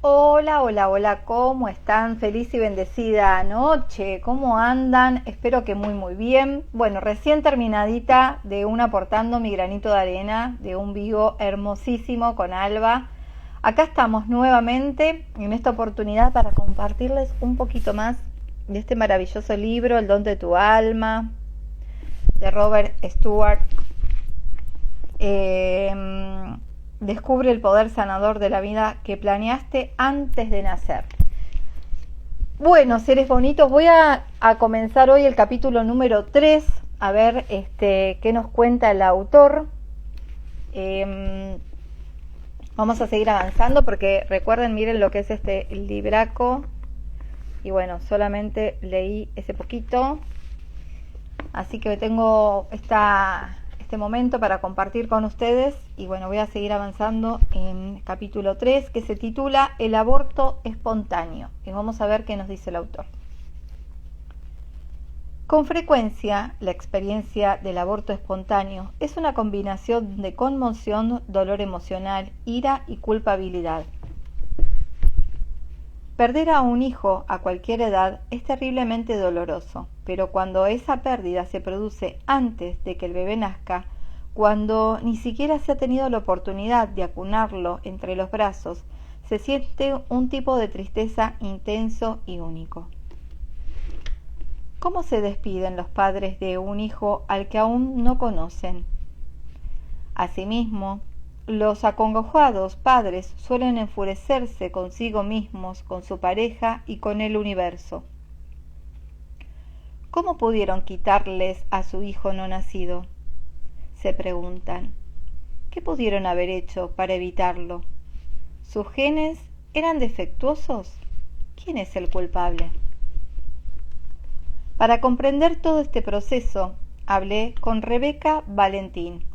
Hola, hola, hola, ¿cómo están? Feliz y bendecida noche, ¿cómo andan? Espero que muy bien. Bueno, recién terminadita de un aportando mi granito de arena, de un vivo hermosísimo con Alba. Acá estamos nuevamente en esta oportunidad para compartirles un poquito más de este maravilloso libro, El don de tu alma, de Robert Stewart. Descubre el poder sanador de la vida que planeaste antes de nacer. Bueno, seres bonitos, voy a comenzar hoy el capítulo número 3, a ver qué nos cuenta el autor. Vamos a seguir avanzando porque recuerden, miren lo que es este libraco. Y bueno, solamente leí ese poquito. Así que tengo este momento para compartir con ustedes y bueno, voy a seguir avanzando en capítulo 3 que se titula El aborto espontáneo y vamos a ver qué nos dice el autor. Con frecuencia, la experiencia del aborto espontáneo es una combinación de conmoción, dolor emocional, ira y culpabilidad. Perder a un hijo a cualquier edad es terriblemente doloroso, pero cuando esa pérdida se produce antes de que el bebé nazca, cuando ni siquiera se ha tenido la oportunidad de acunarlo entre los brazos, se siente un tipo de tristeza intenso y único. ¿Cómo se despiden los padres de un hijo al que aún no conocen? Asimismo, los acongojados padres suelen enfurecerse consigo mismos, con su pareja y con el universo. ¿Cómo pudieron quitarles a su hijo no nacido? Se preguntan. ¿Qué pudieron haber hecho para evitarlo? ¿Sus genes eran defectuosos? ¿Quién es el culpable? Para comprender todo este proceso, hablé con Rebeca Valentín,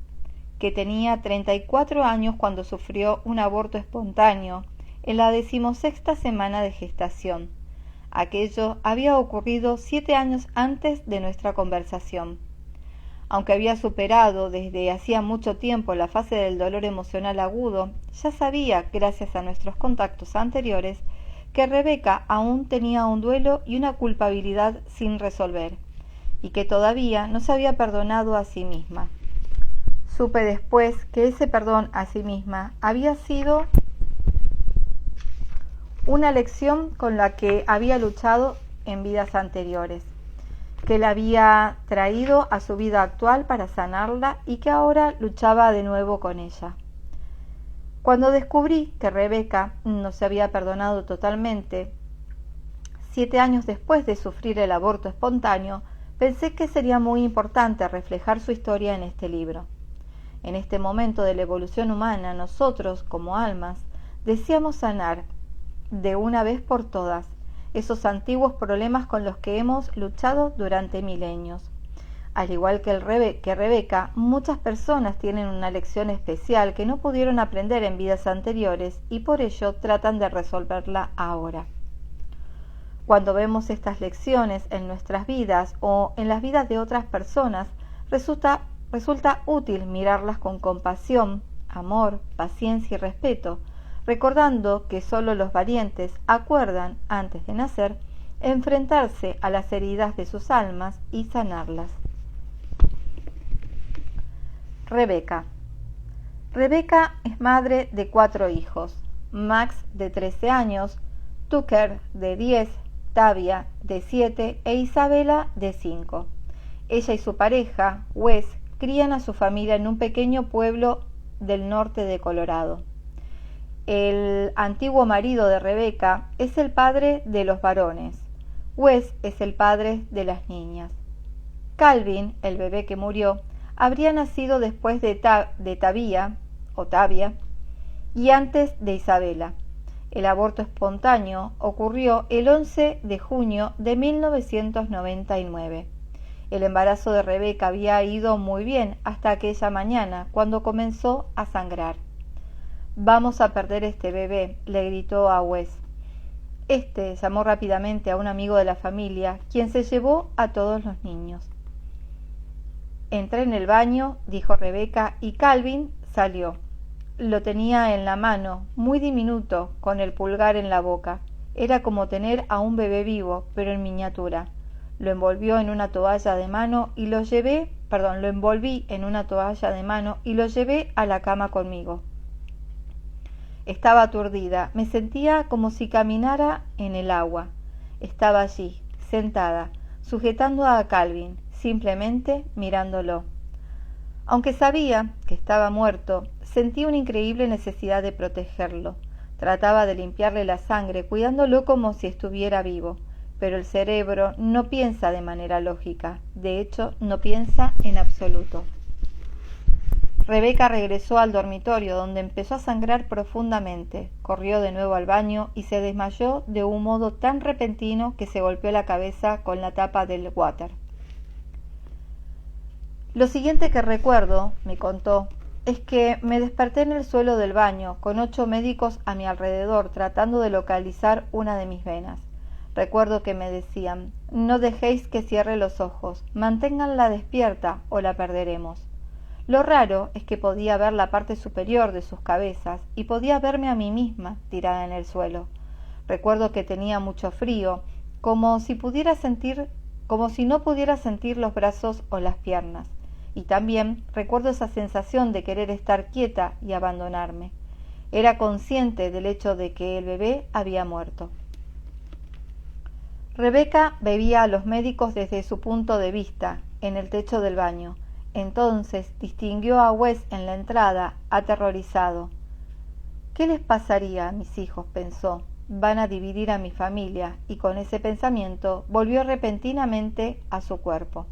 que tenía 34 años cuando sufrió un aborto espontáneo en la 16ª semana de gestación. Aquello había ocurrido 7 años antes de nuestra conversación. Aunque había superado desde hacía mucho tiempo la fase del dolor emocional agudo, ya sabía, gracias a nuestros contactos anteriores, que Rebeca aún tenía un duelo y una culpabilidad sin resolver, y que todavía no se había perdonado a sí misma. Supe después que ese perdón a sí misma había sido una lección con la que había luchado en vidas anteriores, que la había traído a su vida actual para sanarla y que ahora luchaba de nuevo con ella. Cuando descubrí que Rebeca no se había perdonado totalmente, 7 años después de sufrir el aborto espontáneo, pensé que sería muy importante reflejar su historia en este libro. En este momento de la evolución humana, nosotros, como almas, deseamos sanar, de una vez por todas, esos antiguos problemas con los que hemos luchado durante milenios. Al igual que Rebeca, muchas personas tienen una lección especial que no pudieron aprender en vidas anteriores y por ello tratan de resolverla ahora. Cuando vemos estas lecciones en nuestras vidas o en las vidas de otras personas, resulta útil mirarlas con compasión, amor, paciencia y respeto, recordando que solo los valientes acuerdan, antes de nacer, enfrentarse a las heridas de sus almas y sanarlas. Rebeca. Rebeca es madre de 4 hijos: Max, de 13 años, Tucker, de 10, Tavia, de 7 e Isabela, de 5. Ella y su pareja, Wes, crían a su familia en un pequeño pueblo del norte de Colorado. El antiguo marido de Rebeca es el padre de los varones. Wes es el padre de las niñas. Calvin, el bebé que murió, habría nacido después de Tavia y antes de Isabela. El aborto espontáneo ocurrió el 11 de junio de 1999. El embarazo de Rebeca había ido muy bien hasta aquella mañana, cuando comenzó a sangrar. «Vamos a perder este bebé», le gritó a Wes. Este llamó rápidamente a un amigo de la familia, quien se llevó a todos los niños. «Entré en el baño», dijo Rebeca, y Calvin salió. lo tenía en la mano, muy diminuto, con el pulgar en la boca. Era como tener a un bebé vivo, pero en miniatura. Lo envolvió en una toalla de mano y lo envolví en una toalla de mano y lo llevé a la cama conmigo. Estaba aturdida, me sentía como si caminara en el agua. Estaba allí, sentada, sujetando a Calvin, simplemente mirándolo. Aunque sabía que estaba muerto, sentía una increíble necesidad de protegerlo. Trataba de limpiarle la sangre, cuidándolo como si estuviera vivo, pero el cerebro no piensa de manera lógica, de hecho, no piensa en absoluto. Rebeca regresó al dormitorio, donde empezó a sangrar profundamente. Corrió de nuevo al baño y se desmayó de un modo tan repentino que se golpeó la cabeza con la tapa del water. Lo siguiente que recuerdo, me contó, es que me desperté en el suelo del baño, con 8 médicos a mi alrededor, tratando de localizar una de mis venas. Recuerdo que me decían, no dejéis que cierre los ojos, manténganla despierta o la perderemos. Lo raro es que podía ver la parte superior de sus cabezas y podía verme a mí misma tirada en el suelo. Recuerdo que tenía mucho frío, como si no pudiera sentir los brazos o las piernas. Y también recuerdo esa sensación de querer estar quieta y abandonarme. Era consciente del hecho de que el bebé había muerto. Rebeca veía a los médicos desde su punto de vista, en el techo del baño. Entonces distinguió a Wes en la entrada, aterrorizado. ¿Qué les pasaría a mis hijos?, pensó. Van a dividir a mi familia, y con ese pensamiento volvió repentinamente a su cuerpo.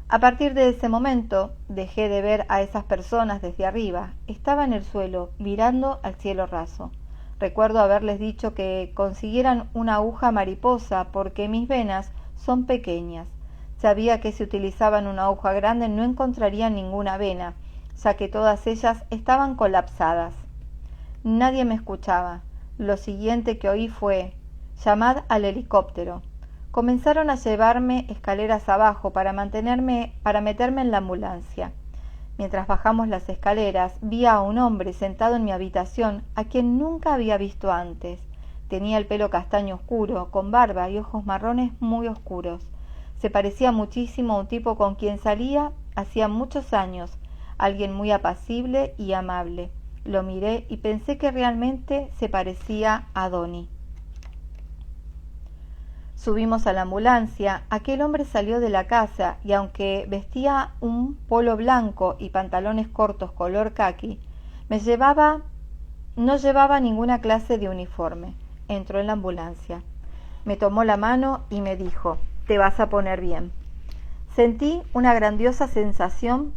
A partir de ese momento dejé de ver a esas personas desde arriba. Estaba en el suelo, mirando al cielo raso. Recuerdo haberles dicho que consiguieran una aguja mariposa porque mis venas son pequeñas. Sabía que si utilizaban una aguja grande no encontrarían ninguna vena, ya que todas ellas estaban colapsadas. Nadie me escuchaba. Lo siguiente que oí fue: «Llamad al helicóptero». Comenzaron a llevarme escaleras abajo para meterme en la ambulancia. Mientras bajamos las escaleras, vi a un hombre sentado en mi habitación a quien nunca había visto antes. Tenía el pelo castaño oscuro, con barba y ojos marrones muy oscuros. Se parecía muchísimo a un tipo con quien salía hacía muchos años, alguien muy apacible y amable. Lo miré y pensé que realmente se parecía a Donnie. Subimos a la ambulancia. Aquel hombre salió de la casa y aunque vestía un polo blanco y pantalones cortos color caqui, no llevaba ninguna clase de uniforme. Entró en la ambulancia. Me tomó la mano y me dijo: «Te vas a poner bien». Sentí una grandiosa sensación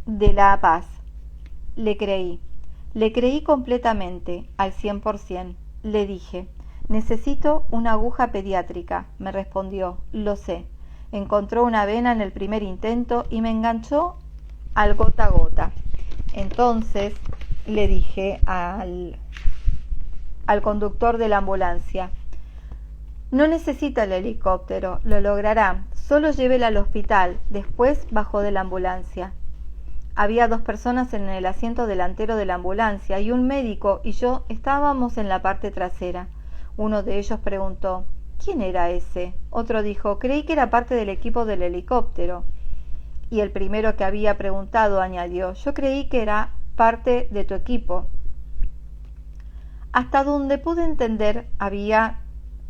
de la paz. Le creí completamente, al 100%. Le dije: «Necesito una aguja pediátrica», me respondió. «Lo sé». Encontró una vena en el primer intento y me enganchó al gota a gota. Entonces le dije al conductor de la ambulancia: «No necesita el helicóptero, lo logrará, solo llévela al hospital». Después bajó de la ambulancia. Había 2 personas en el asiento delantero de la ambulancia y un médico y yo estábamos en la parte trasera. Uno de ellos preguntó: «¿Quién era ese?». Otro dijo: «Creí que era parte del equipo del helicóptero». Y el primero que había preguntado añadió: «Yo creí que era parte de tu equipo». Hasta donde pude entender, había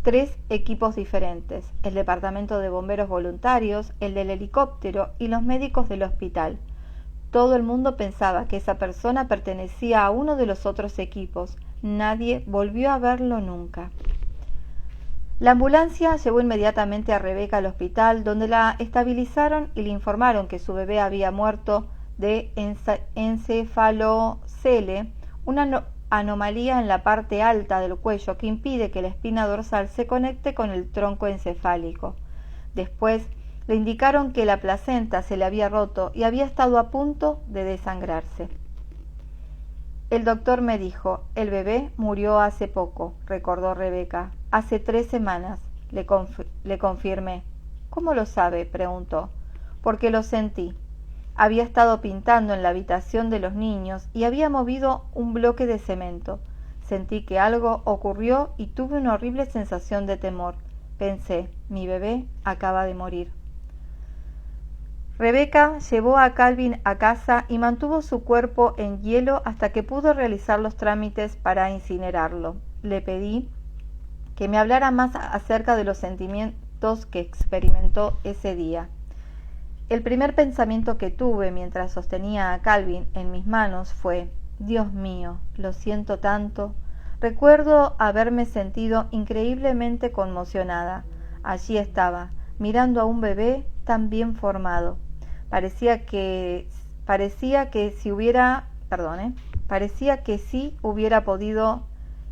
3 equipos diferentes: el departamento de bomberos voluntarios, el del helicóptero y los médicos del hospital. Todo el mundo pensaba que esa persona pertenecía a uno de los otros equipos. Nadie volvió a verlo nunca. La ambulancia llevó inmediatamente a Rebeca al hospital, donde la estabilizaron y le informaron que su bebé había muerto de encefalocele, una anomalía en la parte alta del cuello que impide que la espina dorsal se conecte con el tronco encefálico. Después le indicaron que la placenta se le había roto y había estado a punto de desangrarse. El doctor me dijo: «El bebé murió hace poco», recordó Rebeca. «Hace 3 semanas», le confirmé. «¿Cómo lo sabe?», preguntó. «Porque lo sentí». Había estado pintando en la habitación de los niños y había movido un bloque de cemento. Sentí que algo ocurrió y tuve una horrible sensación de temor. Pensé, mi bebé acaba de morir. Rebeca llevó a Calvin a casa y mantuvo su cuerpo en hielo hasta que pudo realizar los trámites para incinerarlo. Le pedí que me hablara más acerca de los sentimientos que experimentó ese día. El primer pensamiento que tuve mientras sostenía a Calvin en mis manos fue: Dios mío, lo siento tanto. Recuerdo haberme sentido increíblemente conmocionada. Allí estaba, mirando a un bebé tan bien formado. Parecía que sí hubiera podido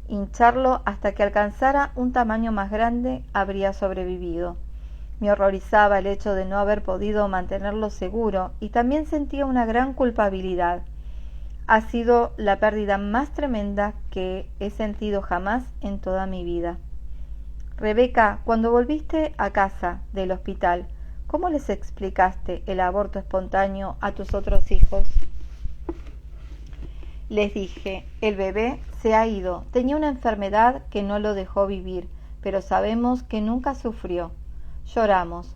hincharlo hasta que alcanzara un tamaño más grande, habría sobrevivido. Me horrorizaba el hecho de no haber podido mantenerlo seguro y también sentía una gran culpabilidad. Ha sido la pérdida más tremenda que he sentido jamás en toda mi vida. Rebeca, cuando volviste a casa del hospital, ¿cómo les explicaste el aborto espontáneo a tus otros hijos? Les dije, el bebé se ha ido, tenía una enfermedad que no lo dejó vivir, pero sabemos que nunca sufrió. Lloramos.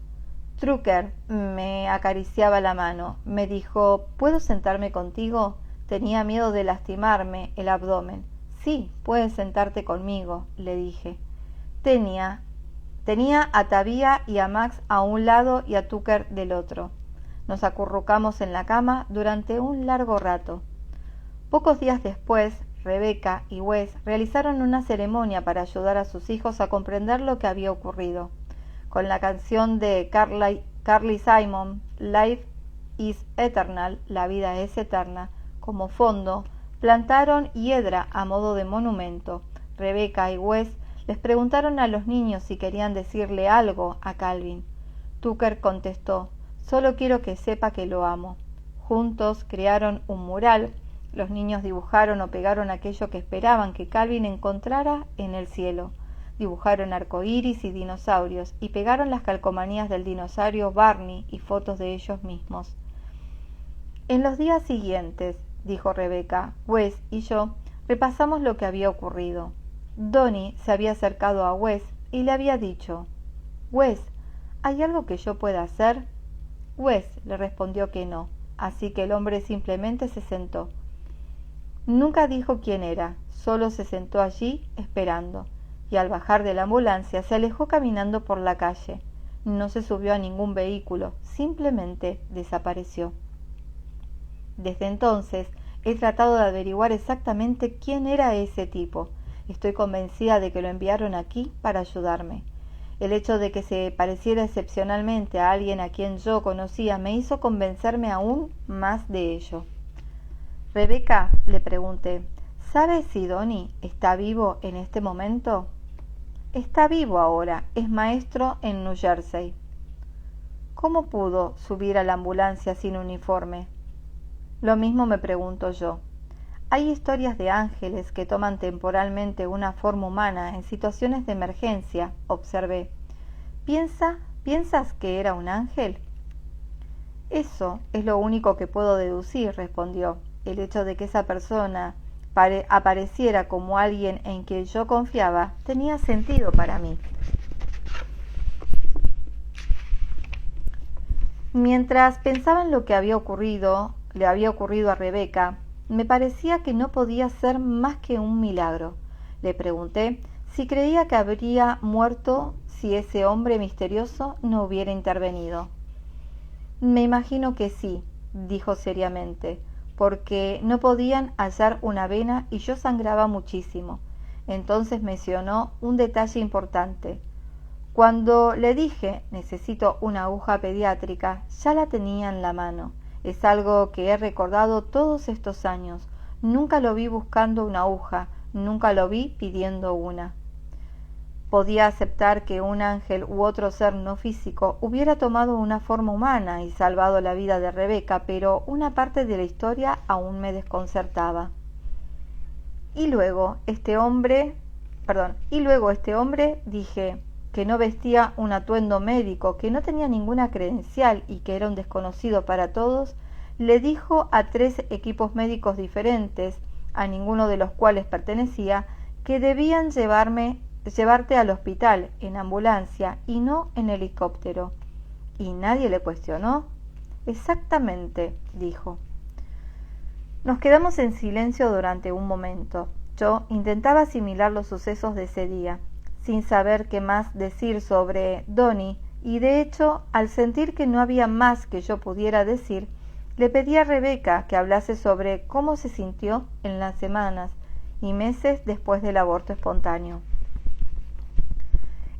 Trucker me acariciaba la mano, me dijo, ¿puedo sentarme contigo? Tenía miedo de lastimarme el abdomen. Sí, puedes sentarte conmigo, le dije. Tenía a Tabia y a Max a un lado y a Tucker del otro. Nos acurrucamos en la cama durante un largo rato. Pocos días después, Rebeca y Wes realizaron una ceremonia para ayudar a sus hijos a comprender lo que había ocurrido. Con la canción de Carly Simon, Life is Eternal, la vida es eterna, como fondo, plantaron hiedra a modo de monumento. Rebeca y Wes les preguntaron a los niños si querían decirle algo a Calvin. Tucker contestó, solo quiero que sepa que lo amo. Juntos crearon un mural. Los niños dibujaron o pegaron aquello que esperaban que Calvin encontrara en el cielo. Dibujaron arcoíris y dinosaurios y pegaron las calcomanías del dinosaurio Barney y fotos de ellos mismos. En los días siguientes, dijo Rebeca, Wes y yo repasamos lo que había ocurrido. Donnie se había acercado a Wes y le había dicho, Wes, ¿hay algo que yo pueda hacer? Wes le respondió que no, así que el hombre simplemente se sentó. Nunca dijo quién era, solo se sentó allí esperando, y al bajar de la ambulancia se alejó caminando por la calle. No se subió a ningún vehículo, simplemente desapareció. Desde entonces he tratado de averiguar exactamente quién era ese tipo. Estoy convencida de que lo enviaron aquí para ayudarme. El hecho de que se pareciera excepcionalmente a alguien a quien yo conocía me hizo convencerme aún más de ello. Rebeca, le pregunté, ¿sabes si Donnie está vivo en este momento? Está vivo ahora, es maestro en New Jersey. ¿Cómo pudo subir a la ambulancia sin uniforme? Lo mismo me pregunto yo. Hay historias de ángeles que toman temporalmente una forma humana en situaciones de emergencia, observé. ¿Piensas que era un ángel? Eso es lo único que puedo deducir, respondió. El hecho de que esa persona apareciera como alguien en quien yo confiaba tenía sentido para mí. Mientras pensaba en lo que le había ocurrido a Rebeca, me parecía que no podía ser más que un milagro. Le pregunté si creía que habría muerto si ese hombre misterioso no hubiera intervenido. Me imagino que sí, dijo seriamente, porque no podían hallar una vena y yo sangraba muchísimo. Entonces mencionó un detalle importante. Cuando le dije necesito una aguja pediátrica, ya la tenía en la mano. Es algo que he recordado todos estos años. Nunca lo vi buscando una aguja, nunca lo vi pidiendo una. Podía aceptar que un ángel u otro ser no físico hubiera tomado una forma humana y salvado la vida de Rebeca, pero una parte de la historia aún me desconcertaba. Y luego este hombre, dije, que no vestía un atuendo médico, que no tenía ninguna credencial y que era un desconocido para todos, le dijo a 3 equipos médicos diferentes, a ninguno de los cuales pertenecía, que debían llevarte al hospital en ambulancia y no en helicóptero. ¿Y nadie le cuestionó? Exactamente, dijo. Nos quedamos en silencio durante un momento. Yo intentaba asimilar los sucesos de ese día, sin saber qué más decir sobre Donnie, y de hecho, al sentir que no había más que yo pudiera decir, le pedí a Rebeca que hablase sobre cómo se sintió en las semanas y meses después del aborto espontáneo.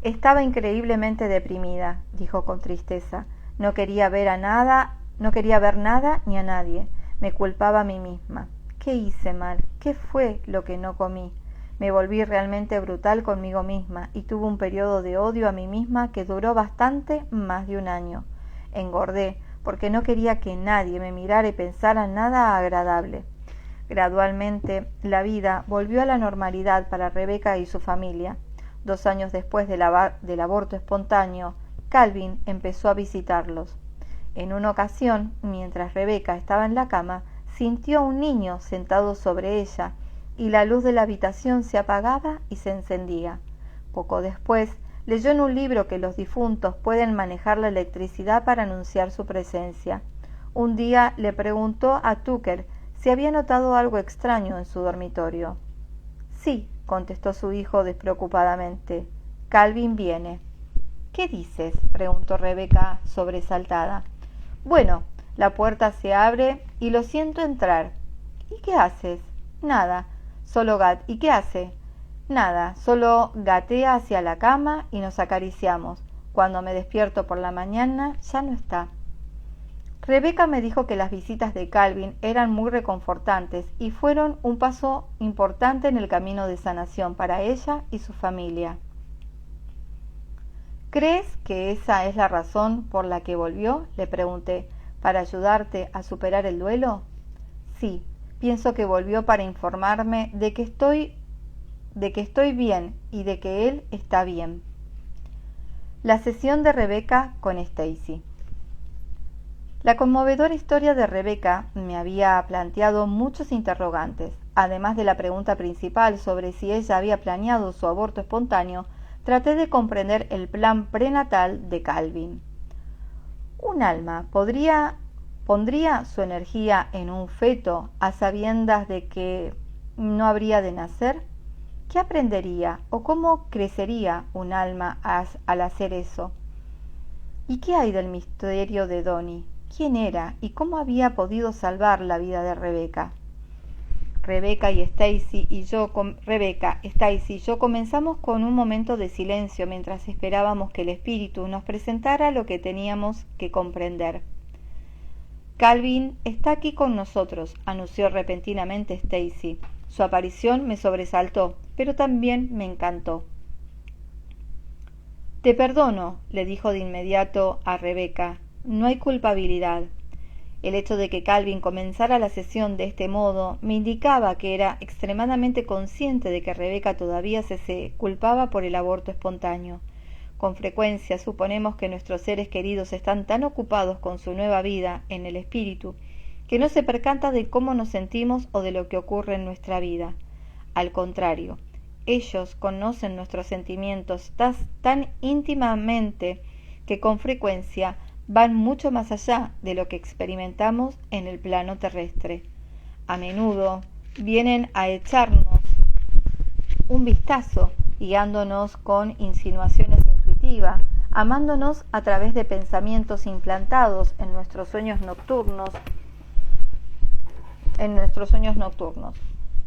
Estaba increíblemente deprimida, dijo con tristeza. No quería ver nada ni a nadie. Me culpaba a mí misma. ¿Qué hice mal? ¿Qué fue lo que no comí? Me volví realmente brutal conmigo misma y tuve un periodo de odio a mí misma que duró bastante más de un año. Engordé porque no quería que nadie me mirara y pensara nada agradable. Gradualmente, la vida volvió a la normalidad para Rebeca y su familia. 2 años después del aborto espontáneo, Calvin empezó a visitarlos. En una ocasión, mientras Rebeca estaba en la cama, sintió a un niño sentado sobre ella y la luz de la habitación se apagaba y se encendía. Poco después, leyó en un libro que los difuntos pueden manejar la electricidad para anunciar su presencia. Un día le preguntó a Tucker si había notado algo extraño en su dormitorio. Sí, contestó su hijo despreocupadamente. Calvin viene. ¿Qué dices? Preguntó Rebeca sobresaltada. Bueno, la puerta se abre y lo siento entrar. ¿Y qué haces? Nada. ¿Y qué hace? Nada, solo gatea hacia la cama y nos acariciamos. Cuando me despierto por la mañana, ya no está. Rebeca me dijo que las visitas de Calvin eran muy reconfortantes y fueron un paso importante en el camino de sanación para ella y su familia. ¿Crees que esa es la razón por la que volvió?, le pregunté. ¿Para ayudarte a superar el duelo? Sí, pienso que volvió para informarme de que estoy bien y de que él está bien. La sesión de Rebeca con Stacy. La conmovedora historia de Rebeca me había planteado muchos interrogantes. Además de la pregunta principal sobre si ella había planeado su aborto espontáneo, traté de comprender el plan prenatal de Calvin. ¿Un alma pondría su energía en un feto a sabiendas de que no habría de nacer? ¿Qué aprendería o cómo crecería un alma al hacer eso? ¿Y qué hay del misterio de Donnie? ¿Quién era y cómo había podido salvar la vida de Rebeca? Stacy y yo comenzamos con un momento de silencio mientras esperábamos que el espíritu nos presentara lo que teníamos que comprender. Calvin está aquí con nosotros, anunció repentinamente Stacy. Su aparición me sobresaltó, pero también me encantó. Te perdono, le dijo de inmediato a Rebeca. No hay culpabilidad. El hecho de que Calvin comenzara la sesión de este modo me indicaba que era extremadamente consciente de que Rebeca todavía se culpaba por el aborto espontáneo. Con frecuencia suponemos que nuestros seres queridos están tan ocupados con su nueva vida en el espíritu que no se percatan de cómo nos sentimos o de lo que ocurre en nuestra vida. Al contrario, ellos conocen nuestros sentimientos tan íntimamente que con frecuencia van mucho más allá de lo que experimentamos en el plano terrestre. A menudo vienen a echarnos un vistazo, guiándonos con insinuaciones intuitivas, amándonos a través de pensamientos implantados en nuestros sueños nocturnos.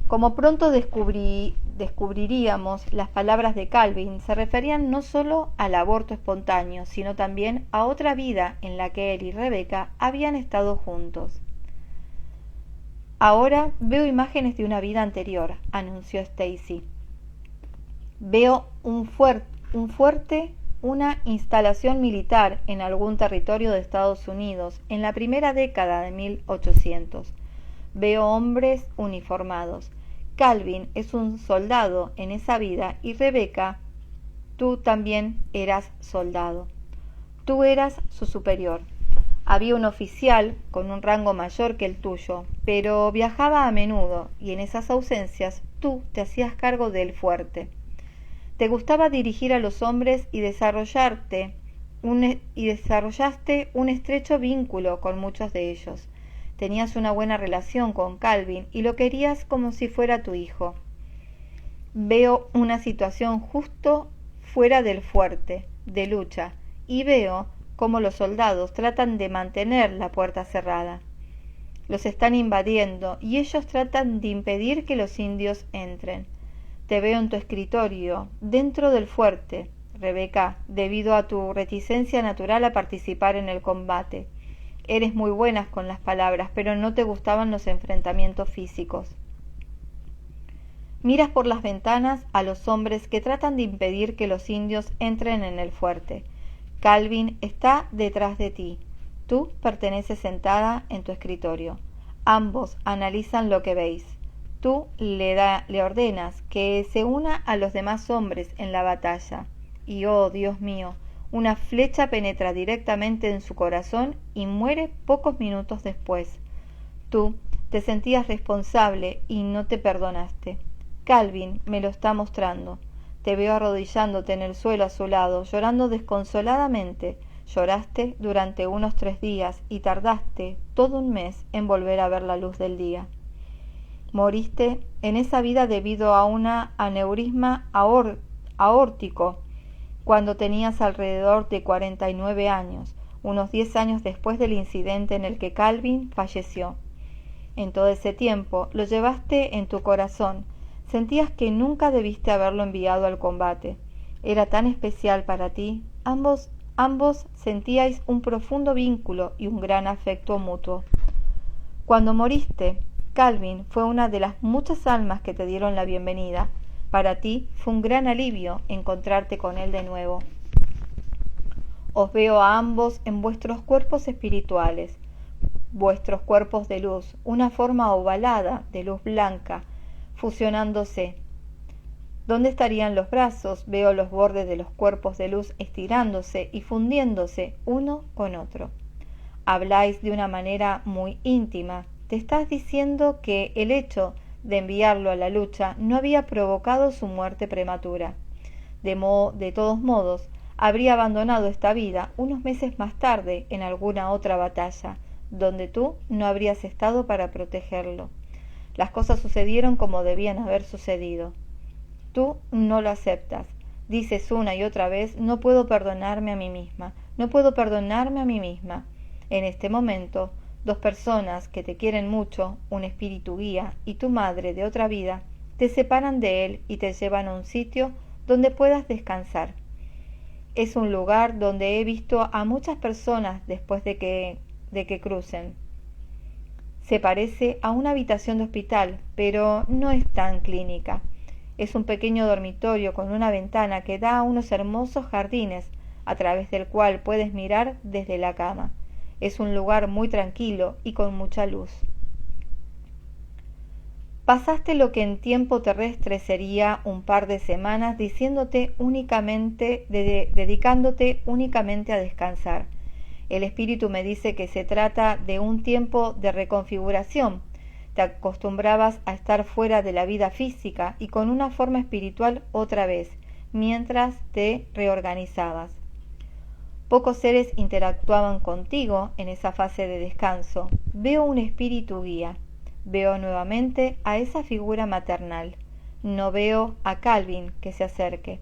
Como pronto descubriríamos, las palabras de Calvin se referían no solo al aborto espontáneo, sino también a otra vida en la que él y Rebeca habían estado juntos. Ahora veo imágenes de una vida anterior, anunció Stacy. Veo una instalación militar en algún territorio de Estados Unidos en la primera década de 1800. Veo hombres uniformados. Calvin es un soldado en esa vida y Rebeca, tú también eras soldado. Tú eras su superior. Había un oficial con un rango mayor que el tuyo, pero viajaba a menudo y en esas ausencias tú te hacías cargo del fuerte. Te gustaba dirigir a los hombres y desarrollaste un estrecho vínculo con muchos de ellos. Tenías una buena relación con Calvin y lo querías como si fuera tu hijo. Veo una situación justo fuera del fuerte, de lucha, y veo cómo los soldados tratan de mantener la puerta cerrada. Los están invadiendo y ellos tratan de impedir que los indios entren. Te veo en tu escritorio, dentro del fuerte, Rebeca, debido a tu reticencia natural a participar en el combate. Eres muy buena con las palabras, pero no te gustaban los enfrentamientos físicos. Miras por las ventanas a los hombres que tratan de impedir que los indios entren en el fuerte. Calvin está detrás de ti. Tú perteneces sentada en tu escritorio. Ambos analizan lo que veis. Tú le ordenas que se una a los demás hombres en la batalla. Y oh, Dios mío, una flecha penetra directamente en su corazón y muere pocos minutos después. Tú te sentías responsable y no te perdonaste. Calvin me lo está mostrando. Te veo arrodillándote en el suelo a su lado, llorando desconsoladamente. Lloraste durante unos 3 días y tardaste todo un mes en volver a ver la luz del día. Moriste en esa vida debido a un aneurisma aórtico cuando tenías alrededor de 49 años, unos 10 años después del incidente en el que Calvin falleció. En todo ese tiempo lo llevaste en tu corazón. Sentías que nunca debiste haberlo enviado al combate. Era tan especial para ti. Ambos sentíais un profundo vínculo y un gran afecto mutuo. Cuando moriste, Calvin fue una de las muchas almas que te dieron la bienvenida. Para ti fue un gran alivio encontrarte con él de nuevo. Os veo a ambos en vuestros cuerpos espirituales, vuestros cuerpos de luz, una forma ovalada de luz blanca, fusionándose. ¿Dónde estarían los brazos? Veo los bordes de los cuerpos de luz estirándose y fundiéndose uno con otro. Habláis de una manera muy íntima. Te estás diciendo que el hecho de enviarlo a la lucha no había provocado su muerte prematura. De todos modos, habría abandonado esta vida unos meses más tarde en alguna otra batalla, donde tú no habrías estado para protegerlo. Las cosas sucedieron como debían haber sucedido. Tú no lo aceptas. Dices una y otra vez, no puedo perdonarme a mí misma, no puedo perdonarme a mí misma. En este momento, 2 personas que te quieren mucho, un espíritu guía y tu madre de otra vida, te separan de él y te llevan a un sitio donde puedas descansar. Es un lugar donde he visto a muchas personas después de que crucen. Se parece a una habitación de hospital, pero no es tan clínica. Es un pequeño dormitorio con una ventana que da a unos hermosos jardines, a través del cual puedes mirar desde la cama. Es un lugar muy tranquilo y con mucha luz. Pasaste lo que en tiempo terrestre sería un par de semanas dedicándote únicamente a descansar. El espíritu me dice que se trata de un tiempo de reconfiguración. Te acostumbrabas a estar fuera de la vida física y con una forma espiritual otra vez, mientras te reorganizabas. Pocos seres interactuaban contigo en esa fase de descanso. Veo un espíritu guía. Veo nuevamente a esa figura maternal. No veo a Calvin que se acerque.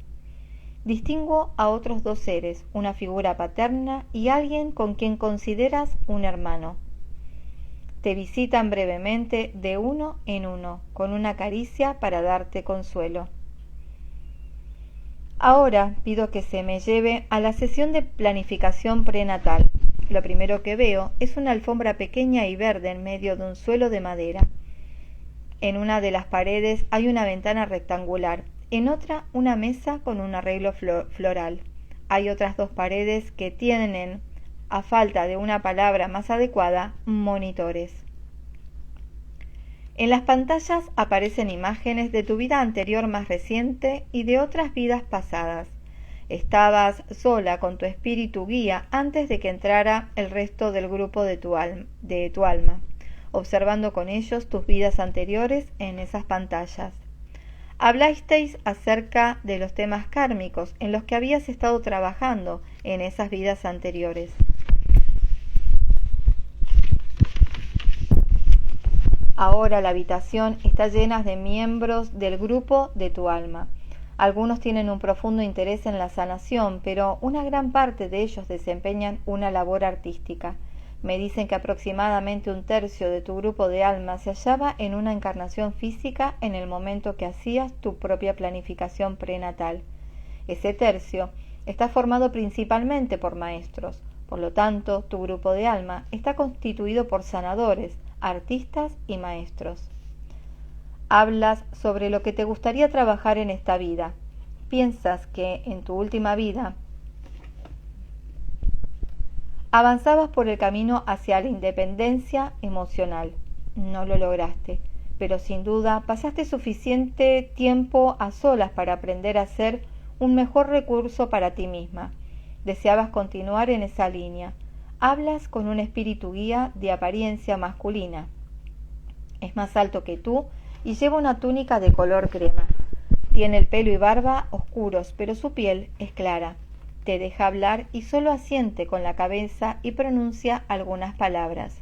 Distingo a otros 2 seres, una figura paterna y alguien con quien consideras un hermano. Te visitan brevemente de uno en uno, con una caricia para darte consuelo. Ahora pido que se me lleve a la sesión de planificación prenatal. Lo primero que veo es una alfombra pequeña y verde en medio de un suelo de madera. En una de las paredes hay una ventana rectangular, en otra una mesa con un arreglo floral. Hay otras 2 paredes que tienen, a falta de una palabra más adecuada, monitores. En las pantallas aparecen imágenes de tu vida anterior más reciente y de otras vidas pasadas. Estabas sola con tu espíritu guía antes de que entrara el resto del grupo de tu alma, observando con ellos tus vidas anteriores en esas pantallas. Hablasteis acerca de los temas kármicos en los que habías estado trabajando en esas vidas anteriores. Ahora la habitación está llena de miembros del grupo de tu alma. Algunos tienen un profundo interés en la sanación, pero una gran parte de ellos desempeñan una labor artística. Me dicen que aproximadamente un tercio de tu grupo de alma se hallaba en una encarnación física en el momento que hacías tu propia planificación prenatal. Ese tercio está formado principalmente por maestros. Por lo tanto, tu grupo de alma está constituido por sanadores, artistas y maestros. Hablas sobre lo que te gustaría trabajar en esta vida. Piensas que en tu última vida avanzabas por el camino hacia la independencia emocional. No lo lograste, pero sin duda pasaste suficiente tiempo a solas para aprender a ser un mejor recurso para ti misma. Deseabas continuar en esa línea. Hablas con un espíritu guía de apariencia masculina. Es más alto que tú y lleva una túnica de color crema. Tiene el pelo y barba oscuros, pero su piel es clara. Te deja hablar y solo asiente con la cabeza y pronuncia algunas palabras.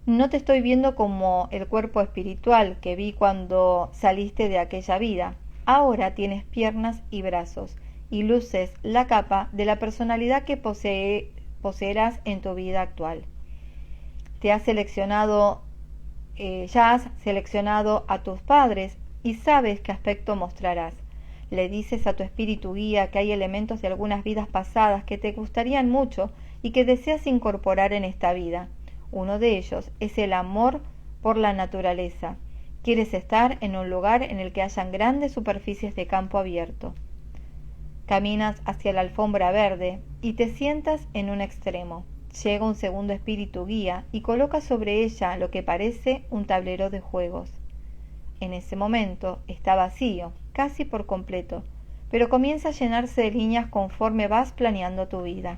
No te estoy viendo como el cuerpo espiritual que vi cuando saliste de aquella vida. Ahora tienes piernas y brazos y luces la capa de la personalidad que poseerás en tu vida actual. Ya has seleccionado a tus padres y sabes qué aspecto mostrarás. Le dices a tu espíritu guía que hay elementos de algunas vidas pasadas que te gustarían mucho y que deseas incorporar en esta vida. Uno de ellos es el amor por la naturaleza. Quieres estar en un lugar en el que hayan grandes superficies de campo abierto. Caminas hacia la alfombra verde y te sientas en un extremo. Llega un segundo espíritu guía y coloca sobre ella lo que parece un tablero de juegos. En ese momento está vacío, casi por completo, pero comienza a llenarse de líneas conforme vas planeando tu vida.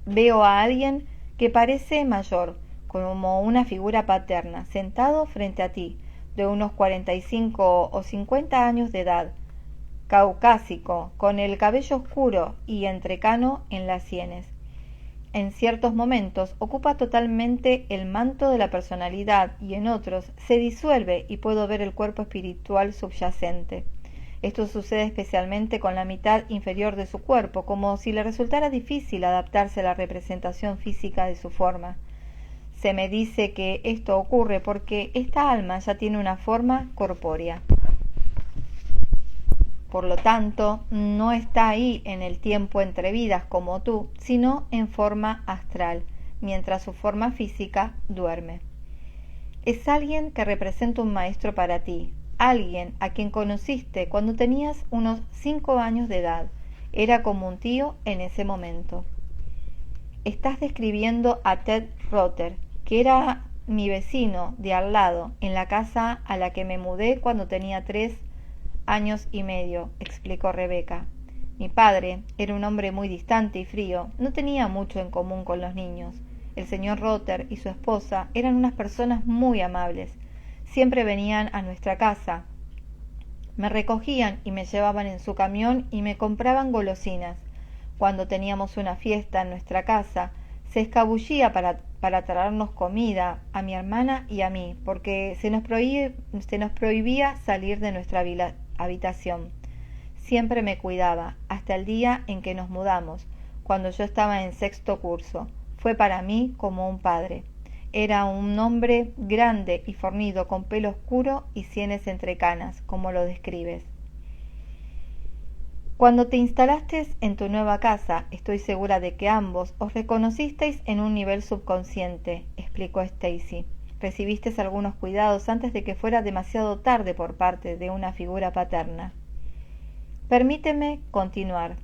Veo a alguien que parece mayor, como una figura paterna, sentado frente a ti, de unos 45 o 50 años de edad, caucásico, con el cabello oscuro y entrecano en las sienes. En ciertos momentos ocupa totalmente el manto de la personalidad y en otros se disuelve y puedo ver el cuerpo espiritual subyacente. Esto sucede especialmente con la mitad inferior de su cuerpo, como si le resultara difícil adaptarse a la representación física de su forma. Se me dice que esto ocurre porque esta alma ya tiene una forma corpórea. Por lo tanto, no está ahí en el tiempo entre vidas como tú, sino en forma astral, mientras su forma física duerme. Es alguien que representa un maestro para ti, alguien a quien conociste cuando tenías unos 5 años de edad. Era como un tío en ese momento. Estás describiendo a Ted Rotter, que era mi vecino de al lado, en la casa a la que me mudé cuando tenía 3 años y medio, explicó Rebeca. Mi padre era un hombre muy distante y frío, no tenía mucho en común con los niños. El señor Rotter y su esposa eran unas personas muy amables. Siempre venían a nuestra casa. Me recogían y me llevaban en su camión y me compraban golosinas. Cuando teníamos una fiesta en nuestra casa, se escabullía para traernos comida a mi hermana y a mí, porque se nos prohibía salir de nuestra habitación. Siempre me cuidaba, hasta el día en que nos mudamos, cuando yo estaba en 6º curso. Fue para mí como un padre. Era un hombre grande y fornido, con pelo oscuro y sienes entrecanas, como lo describes. Cuando te instalaste en tu nueva casa, estoy segura de que ambos os reconocisteis en un nivel subconsciente, explicó Stacy. Recibisteis algunos cuidados antes de que fuera demasiado tarde por parte de una figura paterna. Permíteme continuar.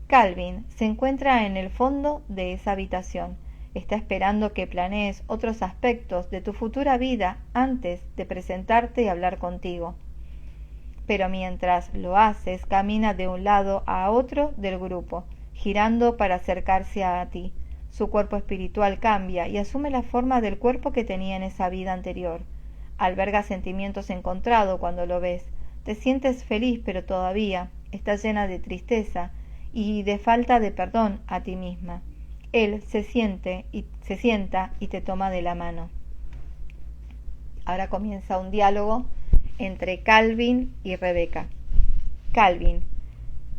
Calvin se encuentra en el fondo de esa habitación. Está esperando que planees otros aspectos de tu futura vida antes de presentarte y hablar contigo. pero mientras lo haces, camina de un lado a otro del grupo, girando para acercarse a ti. Su cuerpo espiritual cambia y asume la forma del cuerpo que tenía en esa vida anterior. Alberga sentimientos encontrados cuando lo ves. Te sientes feliz, pero todavía estás llena de tristeza y de falta de perdón a ti misma. Él se sienta y te toma de la mano. Ahora comienza un diálogo entre Calvin y Rebeca. Calvin: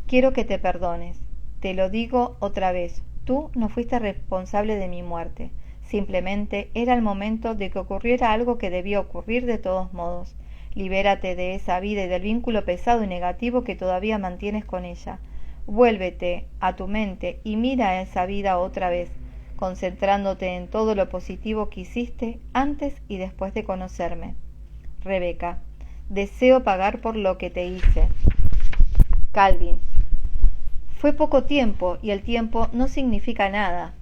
quiero que te perdones. Te lo digo otra vez. Tú no fuiste responsable de mi muerte. Simplemente era el momento de que ocurriera algo que debía ocurrir de todos modos. Libérate de esa vida y del vínculo pesado y negativo que todavía mantienes con ella. Vuélvete a tu mente y mira esa vida otra vez, concentrándote en todo lo positivo que hiciste antes y después de conocerme. Rebeca: deseo pagar por lo que te hice. Calvin: fue poco tiempo y el tiempo no significa nada.